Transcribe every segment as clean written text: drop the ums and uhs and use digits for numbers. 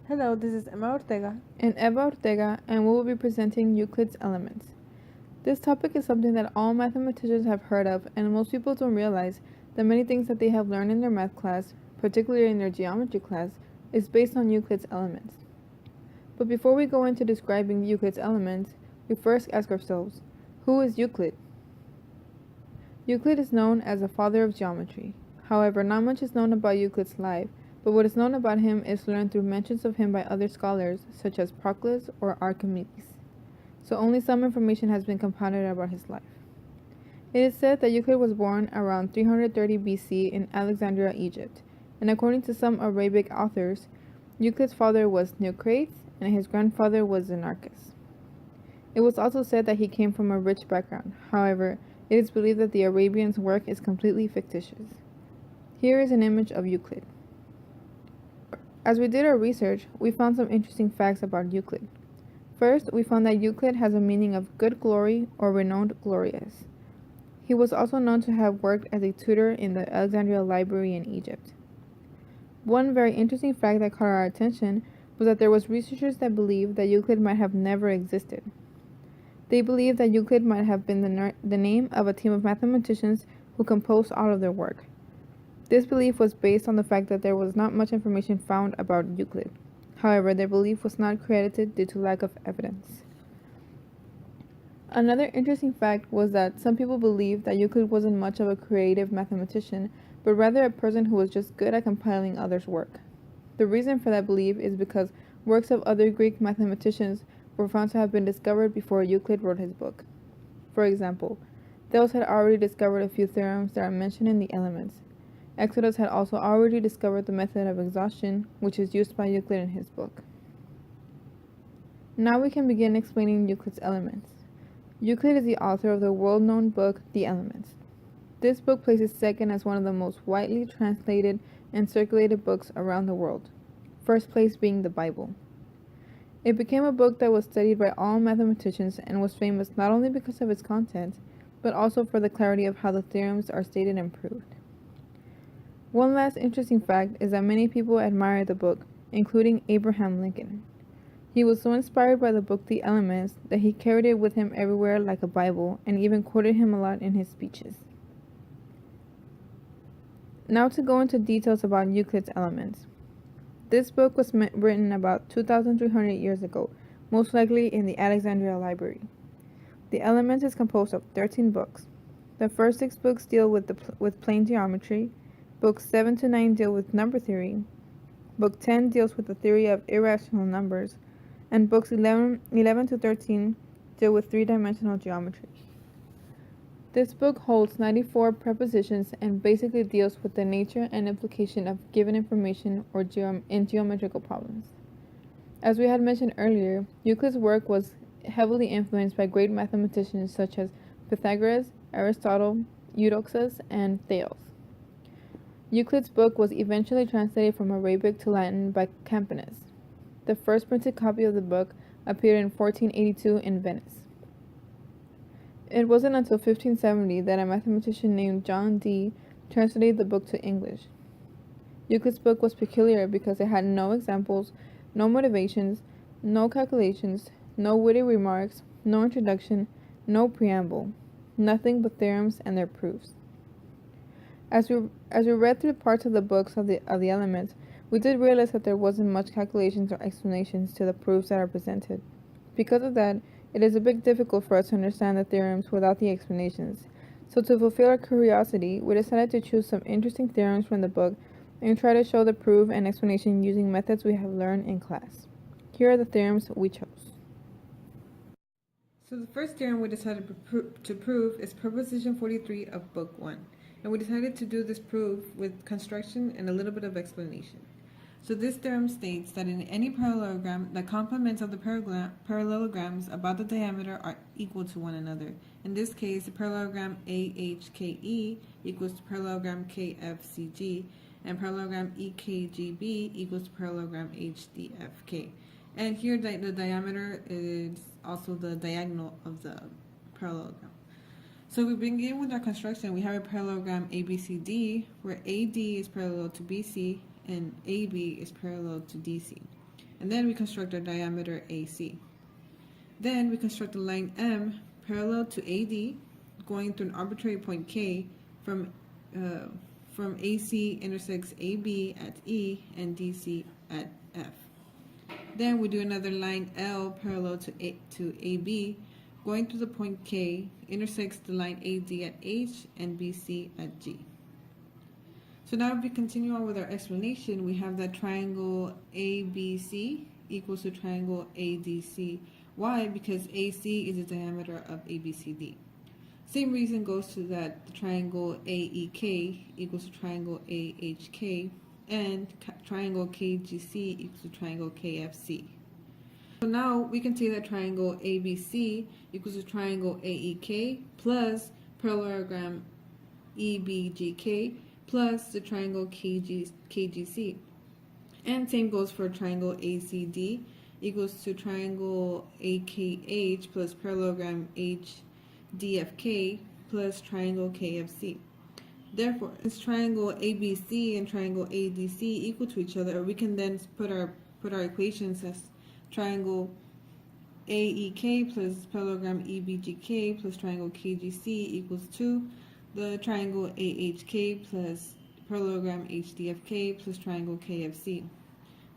Hello, this is Eva Ortega. And Eva Ortega, and we will be presenting Euclid's Elements. This topic is something that all mathematicians have heard of, and most people don't realize that many things that they have learned in their math class, particularly in their geometry class, is based on Euclid's Elements. But before we go into describing Euclid's Elements, we first ask ourselves, who is Euclid? Euclid is known as the father of geometry. However, not much is known about Euclid's life, but what is known about him is learned through mentions of him by other scholars, such as Proclus or Archimedes. So only some information has been compounded about his life. It is said that Euclid was born around 330 BC in Alexandria, Egypt, and according to some Arabic authors, Euclid's father was Eucrates and his grandfather was Xenarchus. It was also said that he came from a rich background. However, it is believed that the Arabians' work is completely fictitious. Here is an image of Euclid. As we did our research, we found some interesting facts about Euclid. First, we found that Euclid has a meaning of good glory or renowned glorious. He was also known to have worked as a tutor in the Alexandria Library in Egypt. One very interesting fact that caught our attention was that there was researchers that believed that Euclid might have never existed. They believed that Euclid might have been the name of a team of mathematicians who composed all of their work. This belief was based on the fact that there was not much information found about Euclid. However, their belief was not credited due to lack of evidence. Another interesting fact was that some people believed that Euclid wasn't much of a creative mathematician, but rather a person who was just good at compiling others' work. The reason for that belief is because works of other Greek mathematicians were found to have been discovered before Euclid wrote his book. For example, Thales had already discovered a few theorems that are mentioned in the Elements. Euclid had also already discovered the method of exhaustion, which is used by Euclid in his book. Now we can begin explaining Euclid's Elements. Euclid is the author of the world-known book, The Elements. This book places second as one of the most widely translated and circulated books around the world, first place being the Bible. It became a book that was studied by all mathematicians and was famous not only because of its content, but also for the clarity of how the theorems are stated and proved. One last interesting fact is that many people admire the book, including Abraham Lincoln. He was so inspired by the book The Elements that he carried it with him everywhere like a Bible and even quoted him a lot in his speeches. Now to go into details about Euclid's Elements. This book was written about 2,300 years ago, most likely in the Alexandria Library. The Elements is composed of 13 books. The first 6 books deal with plane geometry, books 7 to 9 deal with number theory, book 10 deals with the theory of irrational numbers, and books 11 to 13 deal with three-dimensional geometry. This book holds 94 propositions and basically deals with the nature and implication of given information or in geometrical problems. As we had mentioned earlier, Euclid's work was heavily influenced by great mathematicians such as Pythagoras, Aristotle, Eudoxus, and Thales. Euclid's book was eventually translated from Arabic to Latin by Campanus. The first printed copy of the book appeared in 1482 in Venice. It wasn't until 1570 that a mathematician named John Dee translated the book to English. Euclid's book was peculiar because it had no examples, no motivations, no calculations, no witty remarks, no introduction, no preamble, nothing but theorems and their proofs. As we read through parts of the books of the Elements, we did realize that there wasn't much calculations or explanations to the proofs that are presented. Because of that, it is a bit difficult for us to understand the theorems without the explanations. So to fulfill our curiosity, we decided to choose some interesting theorems from the book and try to show the proof and explanation using methods we have learned in class. Here are the theorems we chose. So the first theorem we decided to prove is proposition 43 of book 1. And we decided to do this proof with construction and a little bit of explanation. So this theorem states that in any parallelogram, the complements of the parallelograms about the diameter are equal to one another. In this case, the parallelogram AHKE equals to parallelogram KFCG, and parallelogram EKGB equals to parallelogram HDFK. And here the diameter is also the diagonal of the parallelogram. So we begin with our construction. We have a parallelogram ABCD, where AD is parallel to BC and AB is parallel to DC. And then we construct our diameter AC. Then we construct a line M parallel to AD, going through an arbitrary point K from AC intersects AB at E and DC at F. Then we do another line L parallel to AB, going through the point K, intersects the line AD at H and BC at G. So now if we continue on with our explanation, we have that triangle ABC equals to triangle ADC. Why? Because AC is the diameter of ABCD. Same reason goes to that the triangle AEK equals to triangle AHK, and triangle KGC equals to triangle KFC. So now we can say that triangle ABC equals to triangle AEK plus parallelogram EBGK plus the triangle KGC. And same goes for triangle ACD equals to triangle AKH plus parallelogram HDFK plus triangle KFC. Therefore, since triangle ABC and triangle ADC equal to each other, we can then put our equations as triangle AEK plus parallelogram EBGK plus triangle KGC equals to the triangle AHK plus parallelogram HDFK plus triangle KFC.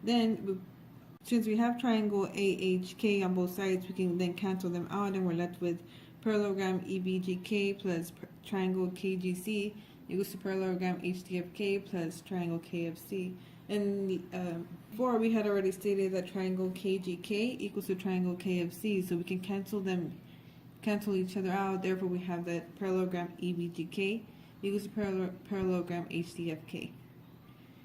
Then, since we have triangle AHK on both sides, we can then cancel them out, and we're left with parallelogram EBGK plus triangle KGC equals to parallelogram HDFK plus triangle KFC. And before we had already stated that triangle KGK equals to triangle KFC, so we can cancel each other out. Therefore, we have that parallelogram EBGK equals to parallelogram HDFK.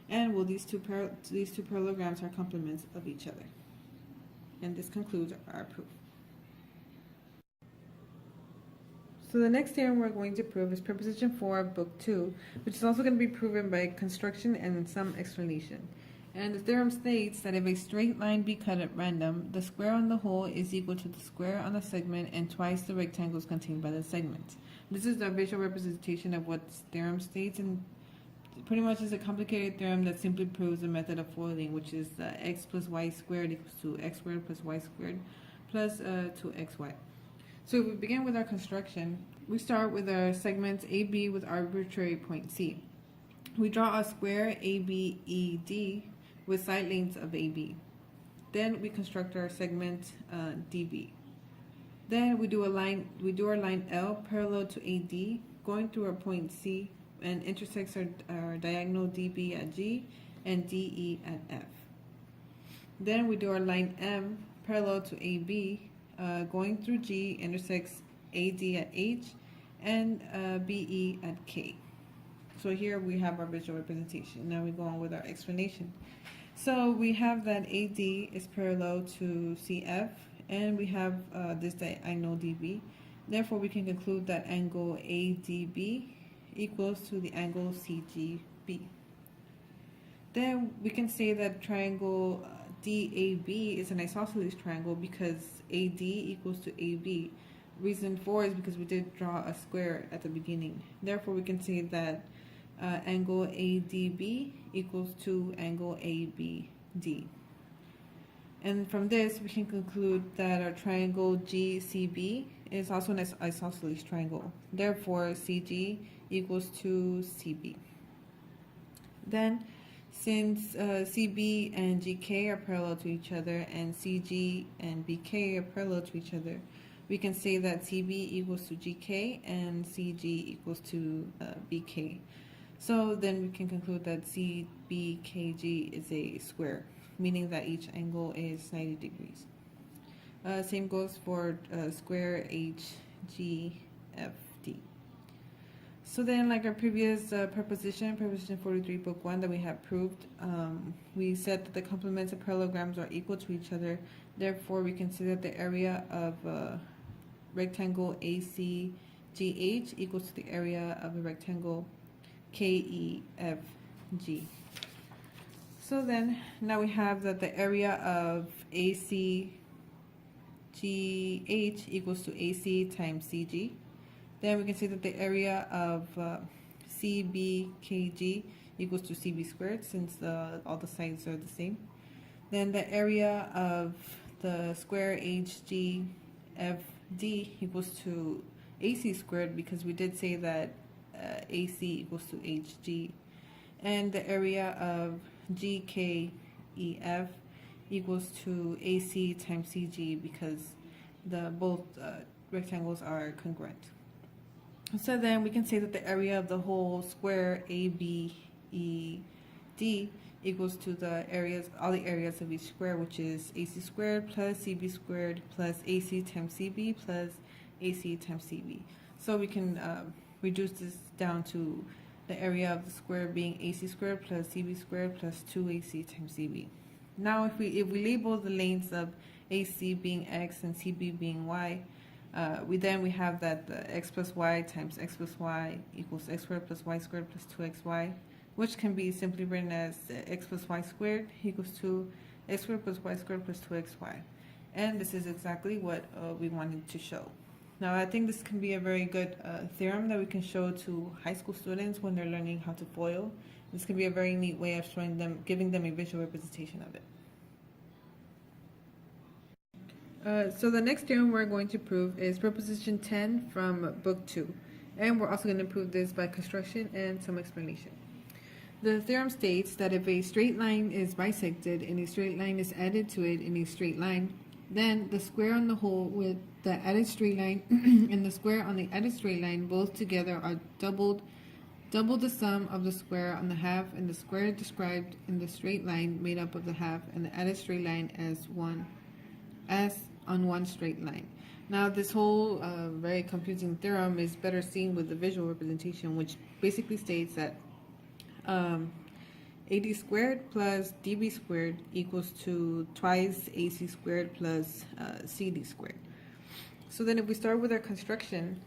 And well, these two parallelograms are complements of each other. And this concludes our proof. So the next theorem we're going to prove is proposition 4 of book 2, which is also going to be proven by construction and some explanation. And the theorem states that if a straight line be cut at random, the square on the whole is equal to the square on the segment and twice the rectangles contained by the segment. This is the visual representation of what this theorem states, and pretty much is a complicated theorem that simply proves the method of foiling, which is x plus y squared equals to x squared plus y squared plus 2xy. So if we begin with our construction, we start with our segments AB with arbitrary point C. We draw a square ABED with side lengths of AB. Then we construct our segment DB. Then we do our line L parallel to AD, going through our point C, and intersects our diagonal DB at G and DE at F. Then we do our line M parallel to AB, going through G, intersects AD at H and BE at K. So here we have our visual representation. Now we go on with our explanation. So we have that AD is parallel to CF, and we have this diagonal DB. Therefore, we can conclude that angle ADB equals to the angle CGB. Then we can say that triangle DAB is an isosceles triangle because AD equals to AB. Reason 4 is because we did draw a square at the beginning. Therefore, we can say that angle ADB equals to angle ABD. And from this, we can conclude that our triangle GCB is also an isosceles triangle. Therefore, CG equals to CB. Then, since CB and GK are parallel to each other and CG and BK are parallel to each other, we can say that CB equals to GK and CG equals to BK. So then we can conclude that CBKG is a square, meaning that each angle is 90 degrees. Same goes for square HGFD. So then, like our previous proposition 43, book 1 that we have proved, we said that the complements of parallelograms are equal to each other. Therefore, we can say that the area of rectangle ACGH equals to the area of a rectangle KEFG. So then, now we have that the area of ACGH equals to AC times CG. Then we can say that the area of CBKG equals to CB squared, since all the sides are the same. Then the area of the square HGFD equals to AC squared, because we did say that AC equals to HG. And the area of GKEF equals to AC times CG, because the both rectangles are congruent. So then we can say that the area of the whole square ABED equals to the areas, all the areas of each square, which is AC squared plus CB squared plus AC times CB plus AC times CB. So we can reduce this down to the area of the square being AC squared plus CB squared plus 2AC times CB. Now if we label the lanes of AC being X and CB being Y, we have that the X plus Y times X plus Y equals X squared plus Y squared plus 2XY, which can be simply written as X plus Y squared equals to X squared plus Y squared plus 2XY. And this is exactly what we wanted to show. Now, I think this can be a very good theorem that we can show to high school students when they're learning how to FOIL. This can be a very neat way of showing them, giving them a visual representation of it. So the next theorem we're going to prove is proposition 10 from book 2. And we're also going to prove this by construction and some explanation. The theorem states that if a straight line is bisected and a straight line is added to it in a straight line, then the square on the whole with the added straight line and the square on the added straight line both together are double the sum of the square on the half and the square described in the straight line made up of the half and the added straight line as on one straight line. Now this whole very confusing theorem is better seen with the visual representation, which basically states that AD squared plus DB squared equals to twice AC squared plus CD squared. So then if we start with our construction,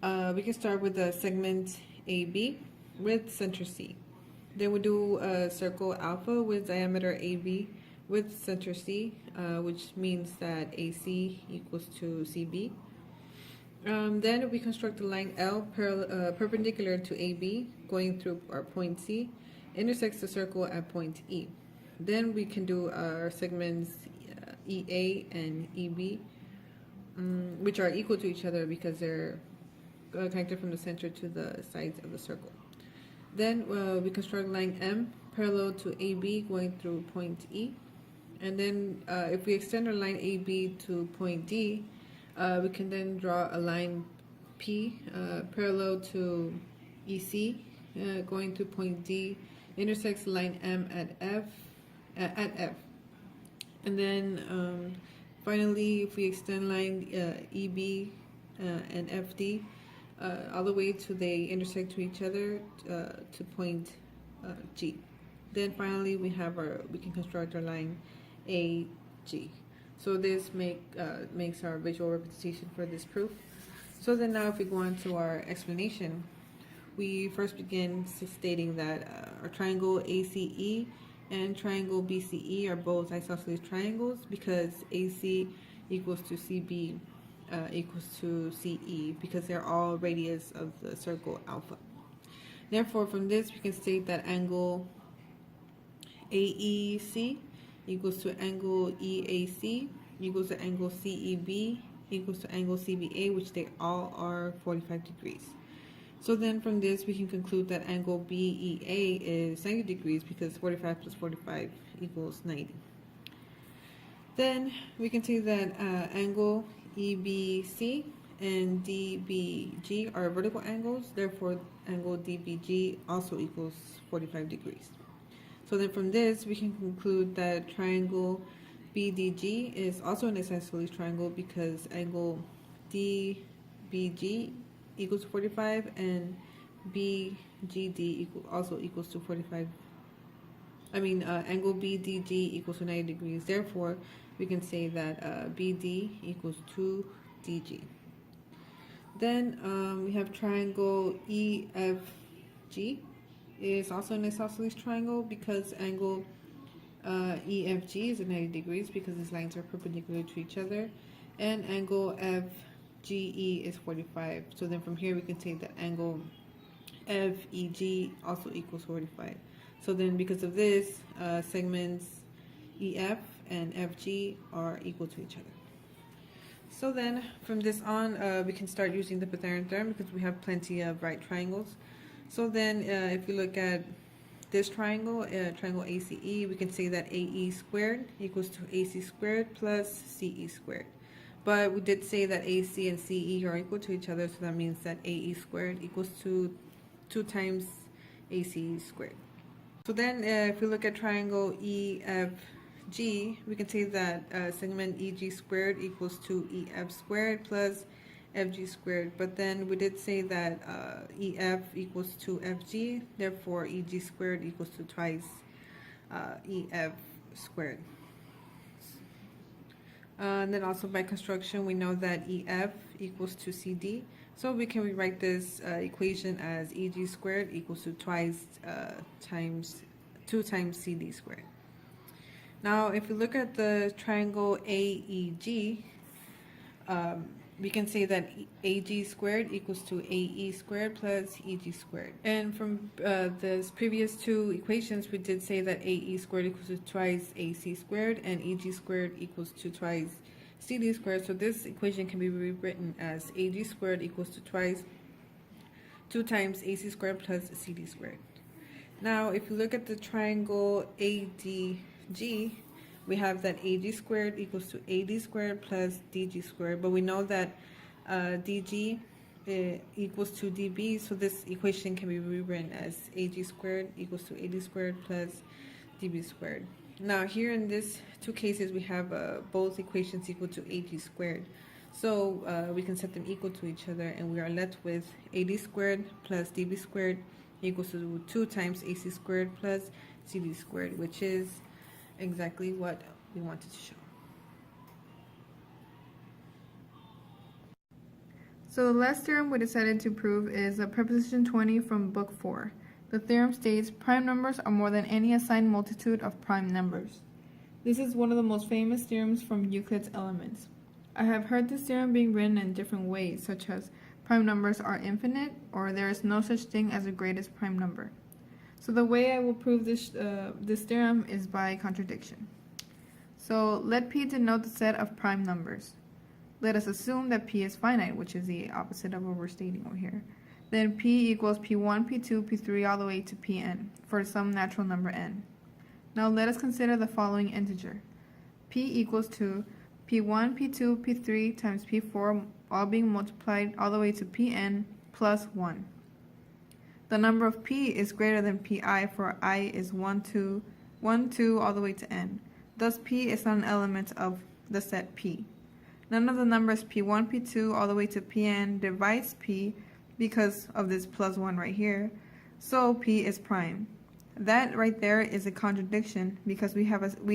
we can start with the segment AB with center C. Then we do a circle alpha with diameter AB with center C, which means that AC equals to CB. Then we construct the line L perpendicular to AB, going through our point C, intersects the circle at point E. Then we can do our segments EA and EB, which are equal to each other because they're connected from the center to the sides of the circle. Then we construct line M parallel to AB going through point E. And then if we extend our line AB to point D, we can then draw a line P parallel to EC going through point D, intersects line M at F. And then finally, if we extend line EB and FD all the way to they intersect to each other to point G. Then finally, we can construct our line AG. So this makes our visual representation for this proof. So then now if we go on to our explanation, we first begin stating that our triangle ACE and triangle BCE are both isosceles triangles because AC equals to CB equals to CE because they're all radius of the circle alpha. Therefore, from this we can state that angle AEC equals to angle EAC equals to angle CEB equals to angle CBA, which they all are 45 degrees. So then from this we can conclude that angle BEA is 90 degrees because 45 plus 45 equals 90. Then we can say that angle EBC and DBG are vertical angles, therefore angle DBG also equals 45 degrees. So then from this we can conclude that triangle BDG is also an isosceles triangle because angle DBG equals to 45 and BGD also equals to 45. Angle BDG equals to 90 degrees. Therefore, we can say that BD equals to DG. Then we have triangle EFG is also an isosceles triangle because angle EFG is at 90 degrees because these lines are perpendicular to each other, and angle FGE is 45. So then from here we can say that angle FEG also equals 45. So then because of this, segments EF and FG are equal to each other. So then, from this on, we can start using the Pythagorean theorem because we have plenty of right triangles. So then, if you look at this triangle, triangle ACE, we can say that AE squared equals to AC squared plus CE squared. But we did say that AC and CE are equal to each other, so that means that AE squared equals to 2 times AC squared. So then, if we look at triangle EFG, we can say that segment EG squared equals to EF squared plus FG squared. But then we did say that EF equals to FG, therefore EG squared equals to twice EF squared. And then also by construction, we know that EF equals to CD. So we can rewrite this equation as EG squared equals to twice times 2 times CD squared. Now, if we look at the triangle AEG, we can say that AG squared equals to AE squared plus EG squared. And from this previous two equations, we did say that AE squared equals to twice AC squared and EG squared equals to twice CD squared. So this equation can be rewritten as AG squared equals to twice 2 times AC squared plus CD squared. Now, if you look at the triangle ADG, we have that AG squared equals to AD squared plus DG squared, but we know that DG equals to DB, so this equation can be rewritten as AG squared equals to AD squared plus DB squared. Now, here in these two cases, we have both equations equal to AG squared. So we can set them equal to each other, and we are left with AD squared plus DB squared equals to 2 times AC squared plus CD squared, which is exactly what we wanted to show. So the last theorem we decided to prove is proposition 20 from book 4. The theorem states prime numbers are more than any assigned multitude of prime numbers. This is one of the most famous theorems from Euclid's Elements. I have heard this theorem being written in different ways, such as prime numbers are infinite, or there is no such thing as a greatest prime number. So the way I will prove this theorem is by contradiction. So let P denote the set of prime numbers. Let us assume that P is finite, which is the opposite of what we're stating over here. Then P equals P1, P2, P3 all the way to Pn for some natural number n. Now let us consider the following integer. P equals to P1, P2, P3 times P4 all being multiplied all the way to Pn plus 1. The number of P is greater than Pi, for I is 1, 2 all the way to n. Thus P is not an element of the set P. None of the numbers P1, P2 all the way to Pn divides P because of this plus 1 right here, so P is prime. That right there is a contradiction because we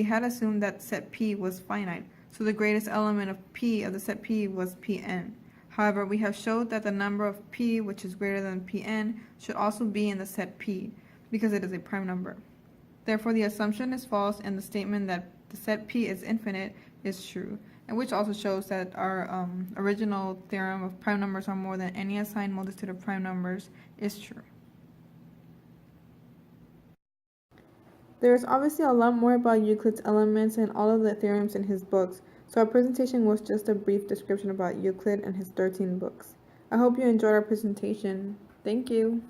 had assumed that set P was finite, so the greatest element of P of the set P was Pn. However, we have showed that the number of P, which is greater than Pn, should also be in the set P because it is a prime number. Therefore, the assumption is false and the statement that the set P is infinite is true, and which also shows that our original theorem of prime numbers are more than any assigned multitude of prime numbers is true. There is obviously a lot more about Euclid's Elements and all of the theorems in his books, so our presentation was just a brief description about Euclid and his 13 books. I hope you enjoyed our presentation. Thank you.